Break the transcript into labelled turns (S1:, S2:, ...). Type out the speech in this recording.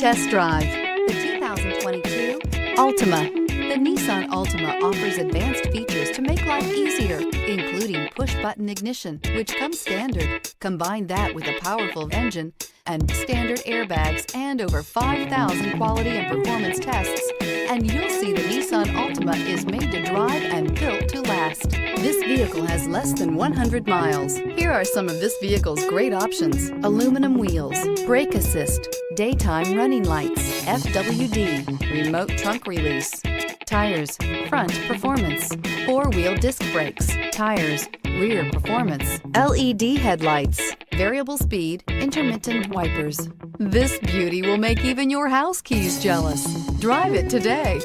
S1: test drive the 2022 Altima. The Nissan Altima offers advanced features to make life easier, including push-button ignition, which comes standard. Combine that with a powerful engine and standard airbags and over 5,000 quality and performance tests, and you'll see the Nissan Altima is made to drive and built to last. This vehicle has less than 100 miles. Here are some of this vehicle's great options: aluminum wheels, brake assist, daytime running lights, FWD, remote trunk release, tires, front performance, four-wheel disc brakes, tires, rear performance, LED headlights, variable speed, intermittent wipers. This beauty will make even your house keys jealous. Drive it today.